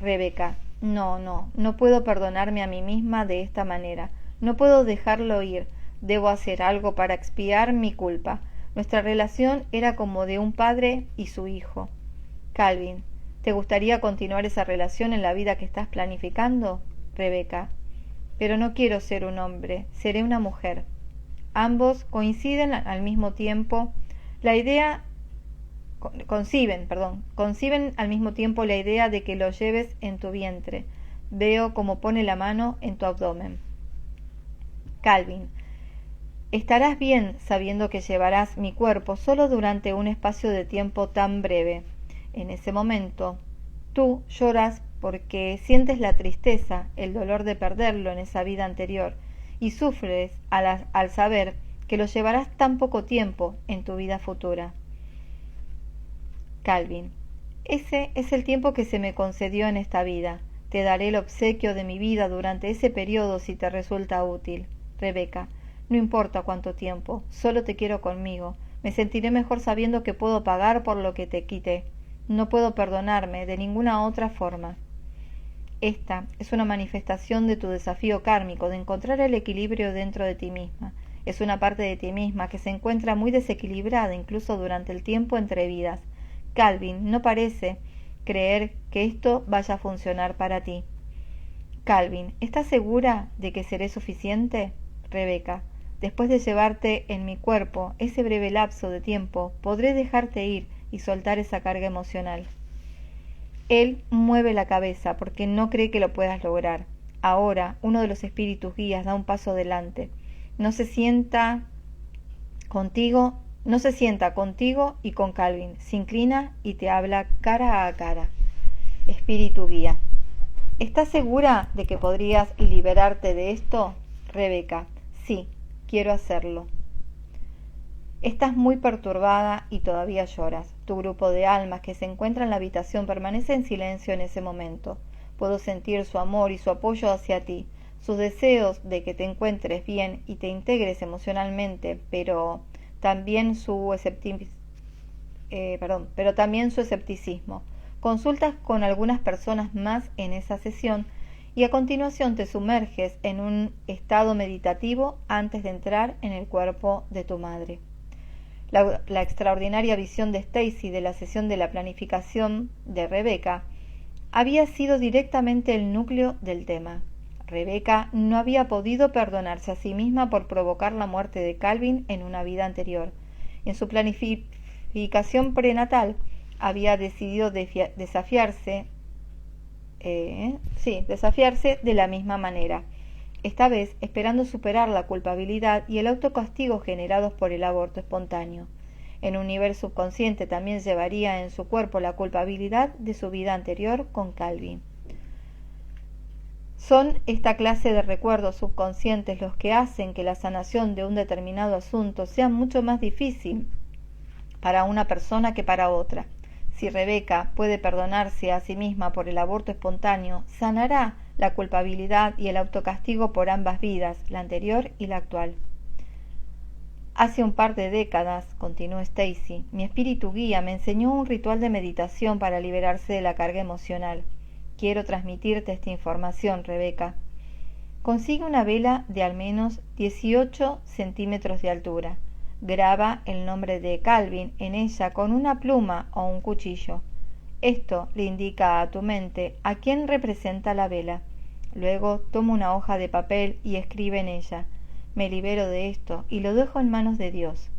Rebeca: no puedo perdonarme a mí misma de esta manera. No puedo dejarlo ir. Debo hacer algo para expiar mi culpa. Nuestra relación era como de un padre y su hijo. Calvin: ¿te gustaría continuar esa relación en la vida que estás planificando? Rebeca: pero no quiero ser un hombre, seré una mujer. Ambos conciben al mismo tiempo la idea de que lo lleves en tu vientre. Veo cómo pone la mano en tu abdomen. Calvin: estarás bien sabiendo que llevarás mi cuerpo solo durante un espacio de tiempo tan breve. En ese momento, tú lloras porque sientes la tristeza, el dolor de perderlo en esa vida anterior, y sufres al saber que lo llevarás tan poco tiempo en tu vida futura. Calvin: ese es el tiempo que se me concedió en esta vida. Te daré el obsequio de mi vida durante ese periodo si te resulta útil. Rebeca: no importa cuánto tiempo, solo te quiero conmigo. Me sentiré mejor sabiendo que puedo pagar por lo que te quité. No puedo perdonarme de ninguna otra forma. Esta es una manifestación de tu desafío kármico de encontrar el equilibrio dentro de ti misma. Es una parte de ti misma que se encuentra muy desequilibrada incluso durante el tiempo entre vidas. Calvin no parece creer que esto vaya a funcionar para ti. Calvin: ¿estás segura de que seré suficiente? Rebeca: después de llevarte en mi cuerpo ese breve lapso de tiempo, podré dejarte ir y soltar esa carga emocional. Él mueve la cabeza porque no cree que lo puedas lograr. Ahora, uno de los espíritus guías da un paso adelante. No se sienta contigo y con Calvin. Se inclina y te habla cara a cara. Espíritu guía: ¿estás segura de que podrías liberarte de esto? Rebeca: sí, quiero hacerlo. Estás muy perturbada y todavía lloras. Tu grupo de almas que se encuentra en la habitación permanece en silencio en ese momento. Puedo sentir su amor y su apoyo hacia ti, sus deseos de que te encuentres bien y te integres emocionalmente, pero también su escepticismo. Consultas con algunas personas más en esa sesión y a continuación te sumerges en un estado meditativo antes de entrar en el cuerpo de tu madre. La extraordinaria visión de Stacy de la sesión de la planificación de Rebeca había sido directamente el núcleo del tema. Rebeca no había podido perdonarse a sí misma por provocar la muerte de Calvin en una vida anterior. En su planificación prenatal había decidido desafiarse de la misma manera, esta vez esperando superar la culpabilidad y el autocastigo generados por el aborto espontáneo. En un nivel subconsciente también llevaría en su cuerpo la culpabilidad de su vida anterior con Calvin. Son esta clase de recuerdos subconscientes los que hacen que la sanación de un determinado asunto sea mucho más difícil para una persona que para otra. Si Rebeca puede perdonarse a sí misma por el aborto espontáneo, sanará la culpabilidad y el autocastigo por ambas vidas, la anterior y la actual. Hace un par de décadas, continuó Stacy, mi espíritu guía me enseñó un ritual de meditación para liberarse de la carga emocional. Quiero transmitirte esta información, Rebeca. Consigue una vela de al menos 18 centímetros de altura. Graba el nombre de Calvin en ella con una pluma o un cuchillo. Esto le indica a tu mente a quién representa la vela. Luego toma una hoja de papel y escribe en ella: me libero de esto y lo dejo en manos de Dios.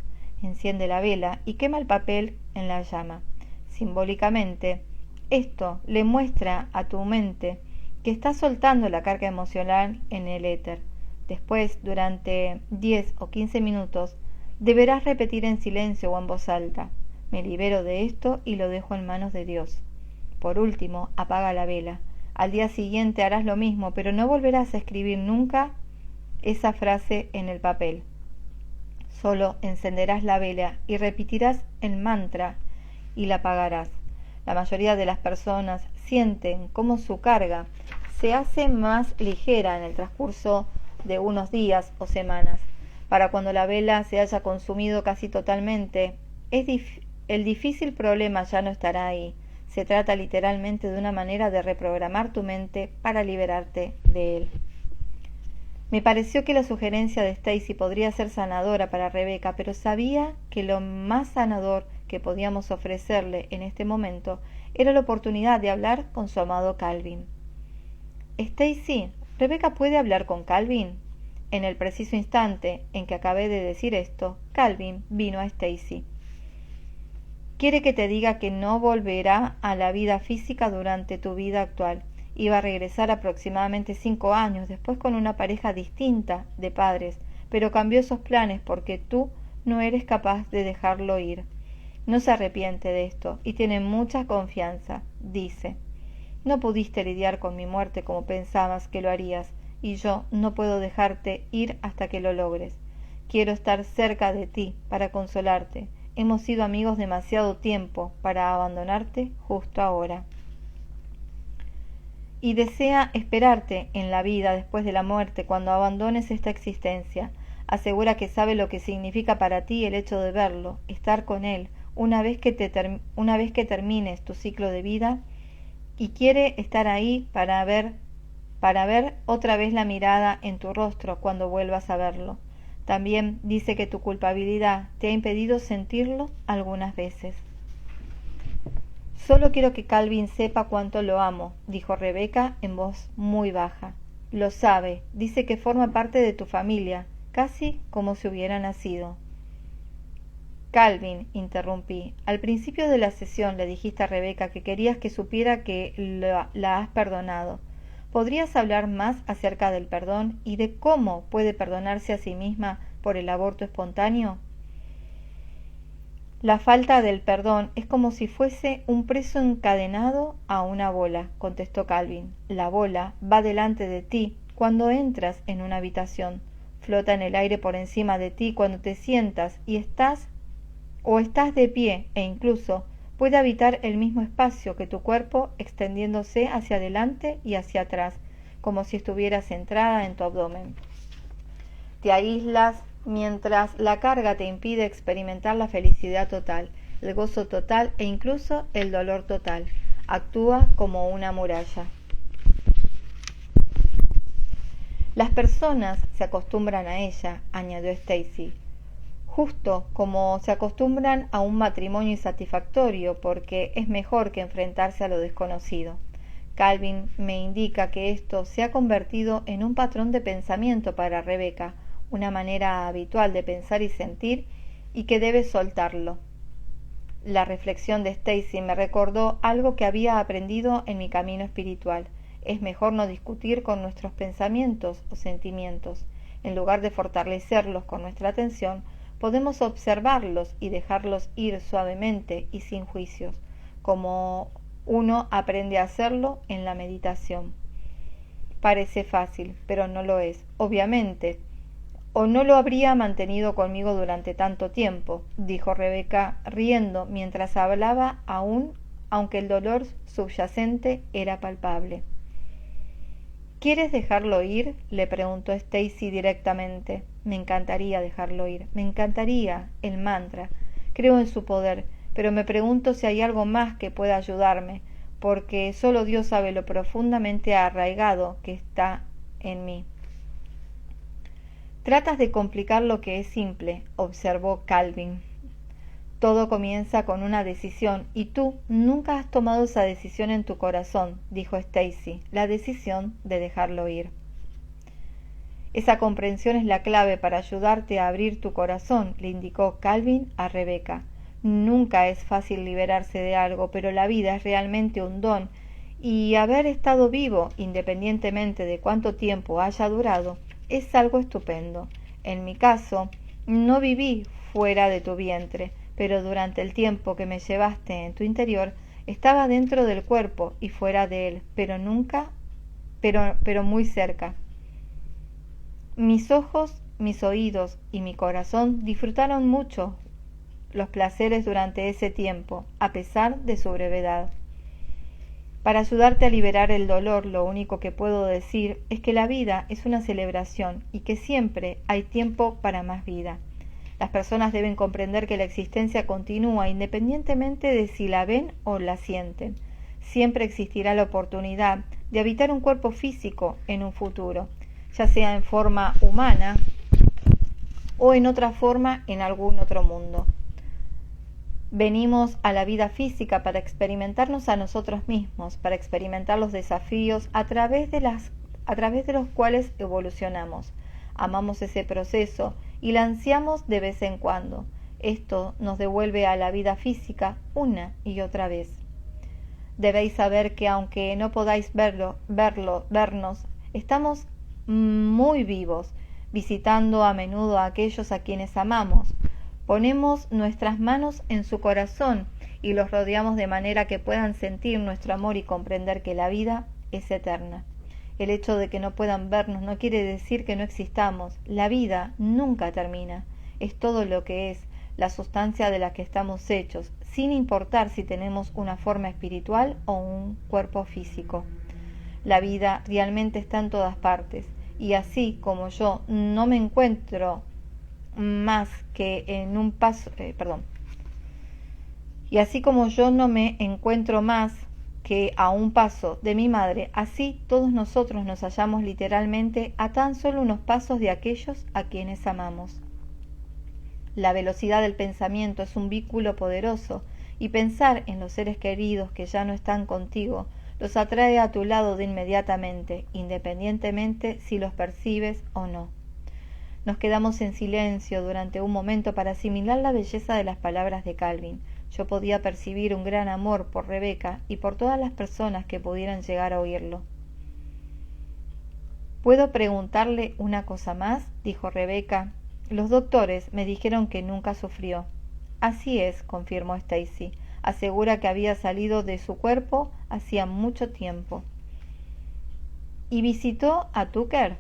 Enciende la vela y quema el papel en la llama. Simbólicamente, esto le muestra a tu mente que está soltando la carga emocional en el éter. Después, durante 10 o 15 minutos, deberás repetir en silencio o en voz alta: me libero de esto y lo dejo en manos de Dios. Por último, apaga la vela. Al día siguiente harás lo mismo, pero no volverás a escribir nunca esa frase en el papel. Solo encenderás la vela y repetirás el mantra y la apagarás. La mayoría de las personas sienten cómo su carga se hace más ligera en el transcurso de unos días o semanas. Para cuando la vela se haya consumido casi totalmente, el difícil problema ya no estará ahí. Se trata literalmente de una manera de reprogramar tu mente para liberarte de él. Me pareció que la sugerencia de Stacy podría ser sanadora para Rebecca, pero sabía que lo más sanador que podíamos ofrecerle en este momento era la oportunidad de hablar con su amado Calvin. Stacy, ¿Rebecca puede hablar con Calvin? En el preciso instante en que acabé de decir esto, Calvin vino a Stacy. Quiere que te diga que no volverá a la vida física durante tu vida actual. Iba a regresar aproximadamente 5 años después con una pareja distinta de padres, pero cambió esos planes porque tú no eres capaz de dejarlo ir. No se arrepiente de esto y tiene mucha confianza. Dice: no pudiste lidiar con mi muerte como pensabas que lo harías, y yo no puedo dejarte ir hasta que lo logres. Quiero estar cerca de ti para consolarte. Hemos sido amigos demasiado tiempo para abandonarte justo ahora. Y desea esperarte en la vida después de la muerte cuando abandones esta existencia. Asegura que sabe lo que significa para ti el hecho de verlo, estar con él, una vez que termines tu ciclo de vida, y quiere estar ahí para ver otra vez la mirada en tu rostro cuando vuelvas a verlo. También dice que tu culpabilidad te ha impedido sentirlo algunas veces. Solo quiero que Calvin sepa cuánto lo amo, dijo Rebecca en voz muy baja. Lo sabe, dice que forma parte de tu familia, casi como si hubiera nacido. Calvin, interrumpí, al principio de la sesión le dijiste a Rebecca que querías que supiera que la has perdonado. ¿Podrías hablar más acerca del perdón y de cómo puede perdonarse a sí misma por el aborto espontáneo? La falta del perdón es como si fuese un preso encadenado a una bola, contestó Calvin. La bola va delante de ti cuando entras en una habitación, flota en el aire por encima de ti cuando te sientas y estás de pie, e incluso puede habitar el mismo espacio que tu cuerpo, extendiéndose hacia adelante y hacia atrás, como si estuviera centrada en tu abdomen. Te aíslas mientras la carga te impide experimentar la felicidad total, el gozo total e incluso el dolor total. Actúa como una muralla. Las personas se acostumbran a ella, añadió Stacy, justo como se acostumbran a un matrimonio insatisfactorio, porque es mejor que enfrentarse a lo desconocido. Calvin me indica que esto se ha convertido en un patrón de pensamiento para Rebecca, una manera habitual de pensar y sentir, y que debe soltarlo. La reflexión de Stacy me recordó algo que había aprendido en mi camino espiritual. Es mejor no discutir con nuestros pensamientos o sentimientos. En lugar de fortalecerlos con nuestra atención, podemos observarlos y dejarlos ir suavemente y sin juicios, como uno aprende a hacerlo en la meditación. Parece fácil, pero no lo es, obviamente, o no lo habría mantenido conmigo durante tanto tiempo, dijo Rebecca riendo mientras hablaba aún, aunque el dolor subyacente era palpable. ¿Quieres dejarlo ir?, le preguntó Stacy directamente. Me encantaría dejarlo ir, me encantaría el mantra. Creo en su poder, pero me pregunto si hay algo más que pueda ayudarme, porque solo Dios sabe lo profundamente arraigado que está en mí. Tratas de complicar lo que es simple, observó Calvin. Todo comienza con una decisión y tú nunca has tomado esa decisión en tu corazón, dijo Stacy, la decisión de dejarlo ir. Esa comprensión es la clave para ayudarte a abrir tu corazón, le indicó Calvin a Rebecca. Nunca es fácil liberarse de algo, pero la vida es realmente un don y haber estado vivo, independientemente de cuánto tiempo haya durado, es algo estupendo. En mi caso, no viví fuera de tu vientre, pero durante el tiempo que me llevaste en tu interior, estaba dentro del cuerpo y fuera de él, pero muy cerca. Mis ojos, mis oídos y mi corazón disfrutaron mucho los placeres durante ese tiempo, a pesar de su brevedad. Para ayudarte a liberar el dolor, lo único que puedo decir es que la vida es una celebración y que siempre hay tiempo para más vida. Las personas deben comprender que la existencia continúa independientemente de si la ven o la sienten. Siempre existirá la oportunidad de habitar un cuerpo físico en un futuro, ya sea en forma humana o en otra forma en algún otro mundo. Venimos a la vida física para experimentarnos a nosotros mismos, para experimentar los desafíos a través de los cuales evolucionamos. Amamos ese proceso y la ansiamos de vez en cuando. Esto nos devuelve a la vida física una y otra vez. Debéis saber que aunque no podáis vernos, estamos muy vivos, visitando a menudo a aquellos a quienes amamos. Ponemos nuestras manos en su corazón y los rodeamos de manera que puedan sentir nuestro amor y comprender que la vida es eterna. El hecho de que no puedan vernos no quiere decir que no existamos. La vida nunca termina. Es todo lo que es, la sustancia de la que estamos hechos, sin importar si tenemos una forma espiritual o un cuerpo físico. La vida realmente está en todas partes, y así como yo no me encuentro más que en un paso, y así como yo no me encuentro más que a un paso de mi madre, así todos nosotros nos hallamos literalmente a tan solo unos pasos de aquellos a quienes amamos. La velocidad del pensamiento es un vínculo poderoso, y pensar en los seres queridos que ya no están contigo los atrae a tu lado de inmediatamente, independientemente si los percibes o no. Nos quedamos en silencio durante un momento para asimilar la belleza de las palabras de Calvin. Yo podía percibir un gran amor por Rebecca y por todas las personas que pudieran llegar a oírlo. ¿Puedo preguntarle una cosa más?, dijo Rebecca. Los doctores me dijeron que nunca sufrió. Así es, confirmó Stacy. Asegura que había salido de su cuerpo hacía mucho tiempo. ¿Y visitó a Tucker?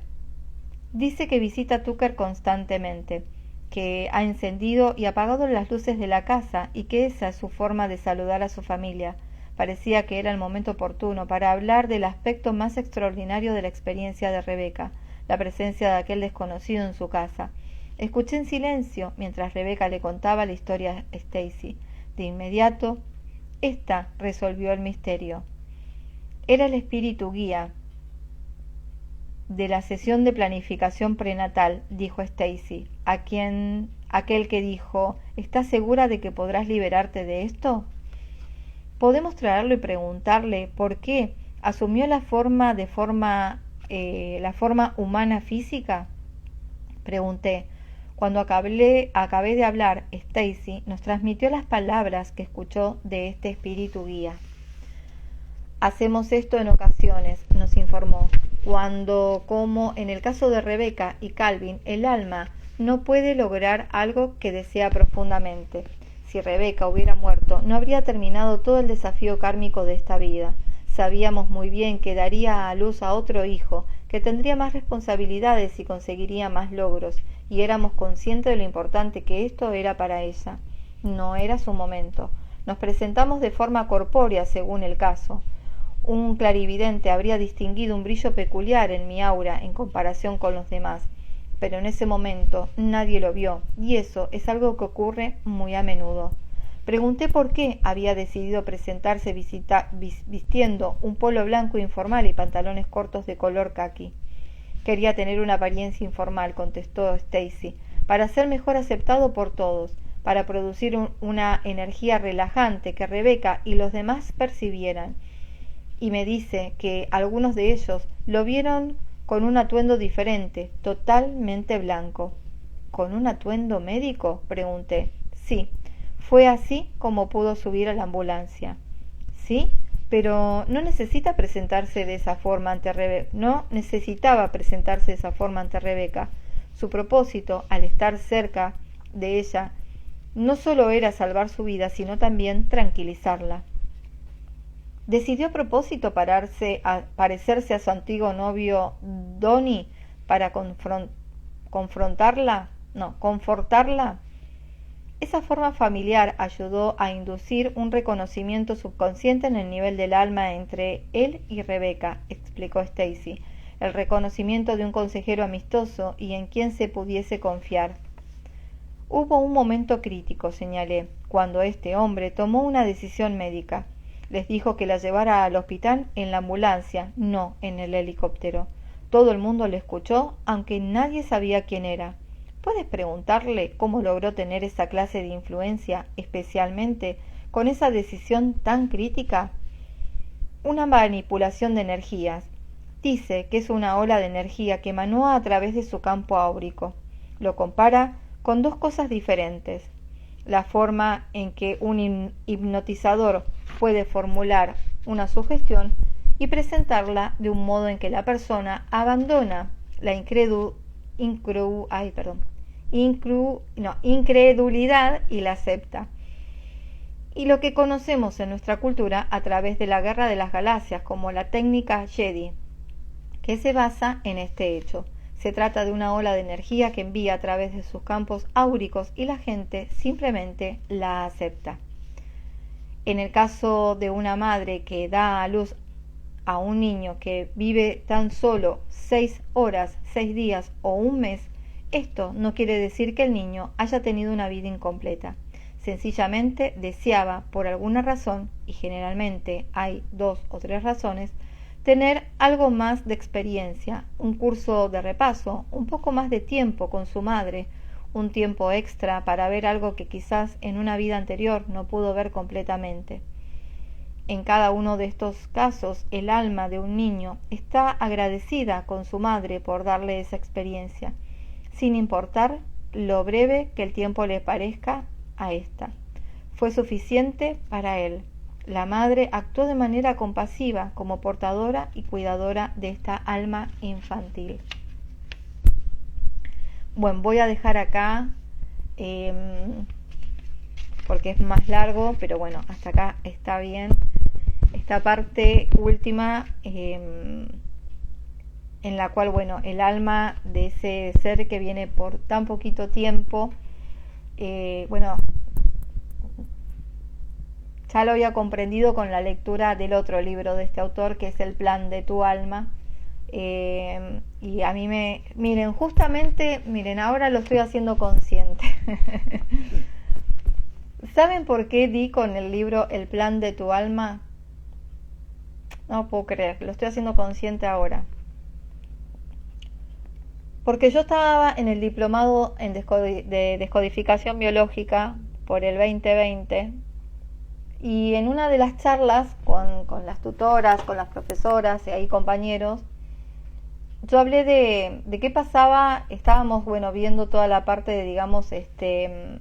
Dice que visita a Tucker constantemente, que ha encendido y apagado las luces de la casa y que esa es su forma de saludar a su familia. Parecía que era el momento oportuno para hablar del aspecto más extraordinario de la experiencia de Rebecca, la presencia de aquel desconocido en su casa. Escuché en silencio mientras Rebecca le contaba la historia a Stacy. De inmediato, ésta resolvió el misterio. Era el espíritu guía de la sesión de planificación prenatal, dijo Stacy, aquel que dijo, ¿estás segura de que podrás liberarte de esto? ¿Podemos traerlo y preguntarle por qué asumió la forma humana física? Pregunté. Cuando acabé de hablar, Stacy nos transmitió las palabras que escuchó de este espíritu guía. Hacemos esto en ocasiones, nos informó, cuando, como en el caso de Rebecca y Calvin, el alma no puede lograr algo que desea profundamente. Si Rebecca hubiera muerto, no habría terminado todo el desafío kármico de esta vida. Sabíamos muy bien que daría a luz a otro hijo, que tendría más responsabilidades y conseguiría más logros, y éramos conscientes de lo importante que esto era para ella. No era su momento. Nos presentamos de forma corpórea según el caso. Un clarividente habría distinguido un brillo peculiar en mi aura en comparación con los demás, pero en ese momento nadie lo vio, y eso es algo que ocurre muy a menudo. Pregunté por qué había decidido presentarse vistiendo un polo blanco informal y pantalones cortos de color caqui. Quería tener una apariencia informal, contestó Stacy, para ser mejor aceptado por todos, para producir una energía relajante que Rebecca y los demás percibieran. Y me dice que algunos de ellos lo vieron con un atuendo diferente, totalmente blanco. ¿Con un atuendo médico?, pregunté. Sí, fue así como pudo subir a la ambulancia. ¿Sí? Pero no necesitaba presentarse de esa forma ante Rebecca. Su propósito, al estar cerca de ella, no solo era salvar su vida, sino también tranquilizarla. Decidió a propósito parecerse a su antiguo novio Donnie para confortarla. Esa forma familiar ayudó a inducir un reconocimiento subconsciente en el nivel del alma entre él y Rebecca, explicó Stacy, el reconocimiento de un consejero amistoso y en quien se pudiese confiar. Hubo un momento crítico, señalé, cuando este hombre tomó una decisión médica. Les dijo que la llevara al hospital en la ambulancia, no en el helicóptero. Todo el mundo le escuchó, aunque nadie sabía quién era. ¿Puedes preguntarle cómo logró tener esa clase de influencia, especialmente con esa decisión tan crítica? Una manipulación de energías. Dice que es una ola de energía que emanó a través de su campo áurico. Lo compara con dos cosas diferentes. La forma en que un hipnotizador puede formular una sugestión y presentarla de un modo en que la persona abandona la incredulidad y la acepta. Y lo que conocemos en nuestra cultura a través de la Guerra de las Galaxias como la técnica Jedi, que se basa en este hecho. Se trata de una ola de energía que envía a través de sus campos áuricos y la gente simplemente la acepta. En el caso de una madre que da a luz a un niño que vive tan solo 6 horas, 6 días o un mes, esto no quiere decir que el niño haya tenido una vida incompleta. Sencillamente deseaba, por alguna razón, y generalmente hay 2 o 3 razones, tener algo más de experiencia, un curso de repaso, un poco más de tiempo con su madre, un tiempo extra para ver algo que quizás en una vida anterior no pudo ver completamente. En cada uno de estos casos, el alma de un niño está agradecida con su madre por darle esa experiencia, sin importar lo breve que el tiempo le parezca a ésta. Fue suficiente para él. La madre actuó de manera compasiva como portadora y cuidadora de esta alma infantil. Bueno, voy a dejar acá porque es más largo, pero bueno, hasta acá está bien. Esta parte última en la cual, bueno, el alma de ese ser que viene por tan poquito tiempo, ya lo había comprendido con la lectura del otro libro de este autor, que es El plan de tu alma. Y a mí miren, ahora lo estoy haciendo consciente. ¿Saben por qué di con el libro El plan de tu alma? No puedo creer, lo estoy haciendo consciente ahora. Porque yo estaba en el diplomado de descodificación biológica por el 2020, y en una de las charlas con las tutoras, con las profesoras y ahí compañeros, yo hablé de qué pasaba. Estábamos viendo toda la parte de, digamos, de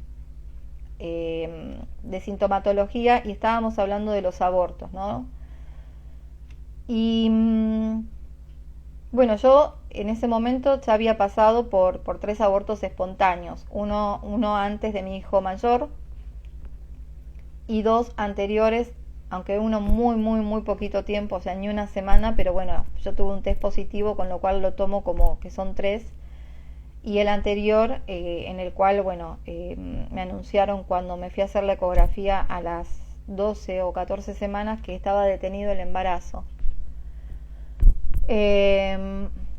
sintomatología, y estábamos hablando de los abortos, ¿no? Y yo en ese momento ya había pasado por 3 abortos espontáneos, uno antes de mi hijo mayor y 2 anteriores, aunque uno muy poquito tiempo, o sea, ni una semana, pero bueno, yo tuve un test positivo, con lo cual lo tomo como que son 3, y el anterior en el cual, me anunciaron cuando me fui a hacer la ecografía a las 12 o 14 semanas que estaba detenido el embarazo.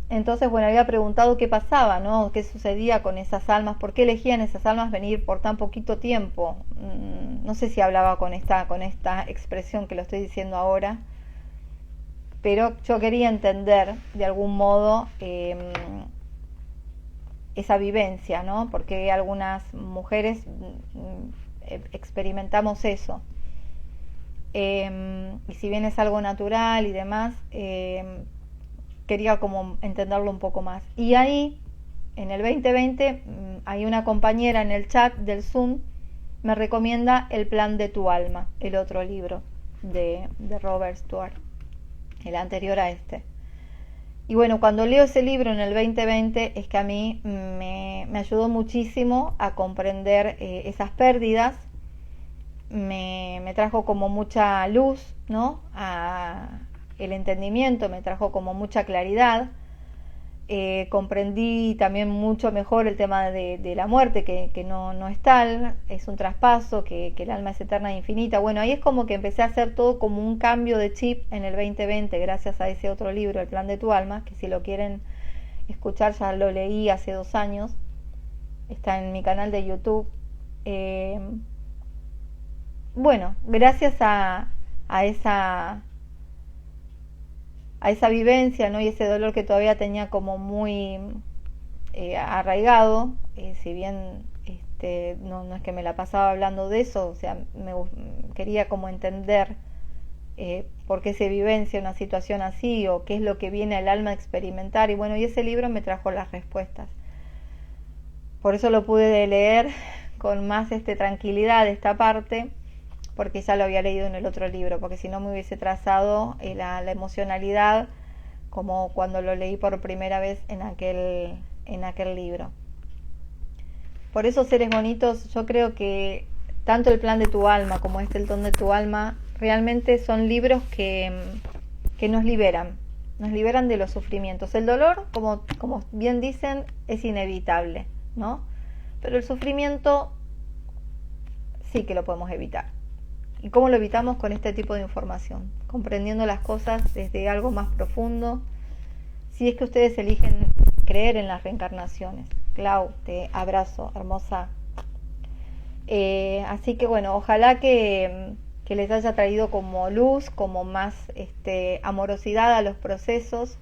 Entonces, había preguntado qué pasaba, ¿no? ¿Qué sucedía con esas almas? ¿Por qué elegían esas almas venir por tan poquito tiempo? No sé si hablaba con esta expresión que lo estoy diciendo ahora. pero yo quería entender de algún modo esa vivencia, ¿no? Porque algunas mujeres experimentamos eso. Y si bien es algo natural y demás, quería como entenderlo un poco más. Y ahí, en el 2020, hay una compañera en el chat del Zoom, me recomienda El plan de tu alma, el otro libro de Robert Stuart, el anterior a este. Y bueno, cuando leo ese libro en el 2020 es que a mí me ayudó muchísimo a comprender esas pérdidas, me trajo como mucha luz, ¿no? El entendimiento, me trajo como mucha claridad. Comprendí también mucho mejor el tema de la muerte, que no es tal, es un traspaso, que el alma es eterna e infinita. Bueno, ahí es como que empecé a hacer todo como un cambio de chip en el 2020 gracias a ese otro libro, El plan de tu alma, que si lo quieren escuchar ya lo leí hace 2 años, está en mi canal de YouTube. Bueno, gracias a esa vivencia, ¿no? Y ese dolor que todavía tenía como muy arraigado, si bien no es que me la pasaba hablando de eso, o sea, quería como entender por qué se vivencia una situación así o qué es lo que viene al alma a experimentar, y bueno, y ese libro me trajo las respuestas. Por eso lo pude leer con más tranquilidad esta parte, porque ya lo había leído en el otro libro, porque si no me hubiese trazado la emocionalidad como cuando lo leí por primera vez en aquel libro. Por eso, seres bonitos, yo creo que tanto El plan de tu alma como El don de tu alma realmente son libros que nos liberan de los sufrimientos. El dolor, como bien dicen, es inevitable, ¿no? Pero el sufrimiento sí que lo podemos evitar. ¿Y cómo lo evitamos? Con este tipo de información, comprendiendo las cosas desde algo más profundo, si es que ustedes eligen creer en las reencarnaciones. Clau, te abrazo, hermosa. Así que bueno, ojalá que les haya traído como luz, como más amorosidad a los procesos,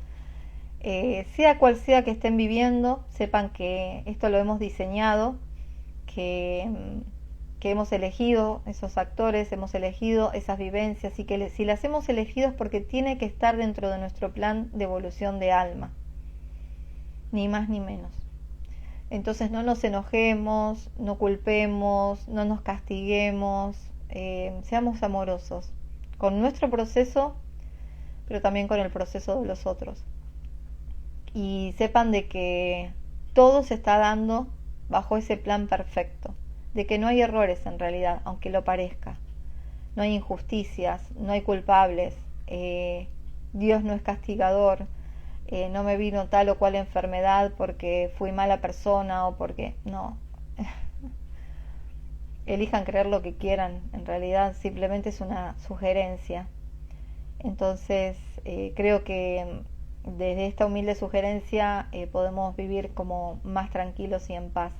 sea cual sea que estén viviendo, sepan que esto lo hemos diseñado, que hemos elegido esos actores, hemos elegido esas vivencias, y que si las hemos elegido es porque tiene que estar dentro de nuestro plan de evolución de alma, ni más ni menos. Entonces no nos enojemos, no culpemos, no nos castiguemos, seamos amorosos con nuestro proceso, pero también con el proceso de los otros. Y sepan de que todo se está dando bajo ese plan perfecto, de que no hay errores en realidad, aunque lo parezca. No hay injusticias, no hay culpables, Dios no es castigador, no me vino tal o cual enfermedad porque fui mala persona o porque... No. Elijan creer lo que quieran, en realidad simplemente es una sugerencia. Entonces creo que desde esta humilde sugerencia podemos vivir como más tranquilos y en paz.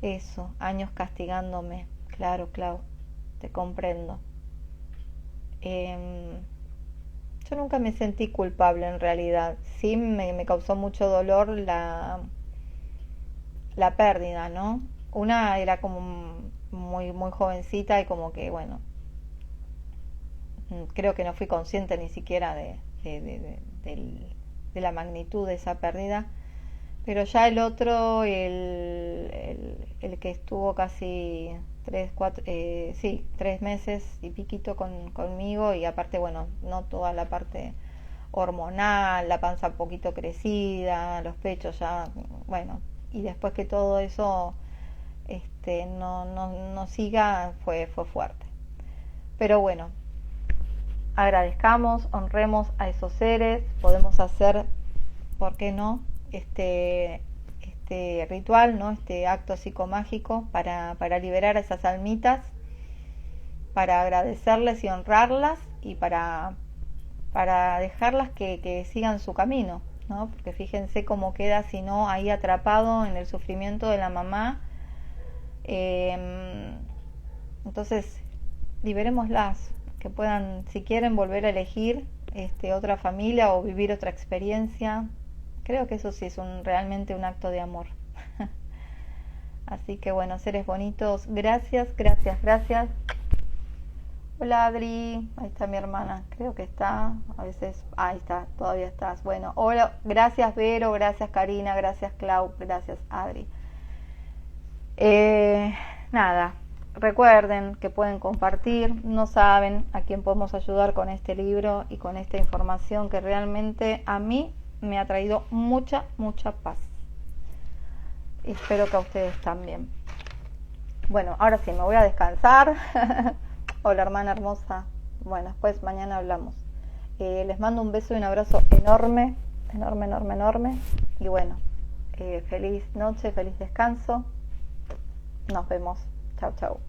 Eso, años castigándome, claro, Clau, te comprendo. Yo nunca me sentí culpable en realidad. Sí me causó mucho dolor la pérdida, ¿no? Una era como muy, muy jovencita y como que, bueno, creo que no fui consciente ni siquiera de la magnitud de esa pérdida. Pero ya el otro, el que estuvo casi 3 meses y piquito conmigo, y aparte, bueno, no toda la parte hormonal, la panza un poquito crecida, los pechos ya, bueno, y después que todo eso no siga, fue fuerte. Pero bueno, agradezcamos, honremos a esos seres, podemos hacer, ¿por qué no?, este ritual, ¿no? Este acto psicomágico para liberar a esas almitas, para agradecerles y honrarlas, y para dejarlas que sigan su camino, ¿no? Porque fíjense cómo queda si no ahí atrapado en el sufrimiento de la mamá. Entonces liberémoslas, que puedan, si quieren, volver a elegir otra familia o vivir otra experiencia. Creo que eso sí es realmente un acto de amor. Así que bueno, seres bonitos, gracias, gracias, gracias. Hola Adri, ahí está mi hermana, creo que está, a veces, ahí está, todavía estás. Bueno, hola, gracias Vero, gracias Karina, gracias Clau, gracias Adri. Nada, recuerden que pueden compartir, no saben a quién podemos ayudar con este libro y con esta información que realmente a mí me ha traído mucha, mucha paz. Espero que a ustedes también. Bueno, ahora sí, me voy a descansar. Hola hermana hermosa. Bueno, después mañana hablamos. Les mando un beso y un abrazo enorme, enorme, enorme, enorme. Y bueno, feliz noche, feliz descanso. Nos vemos. Chau, chau.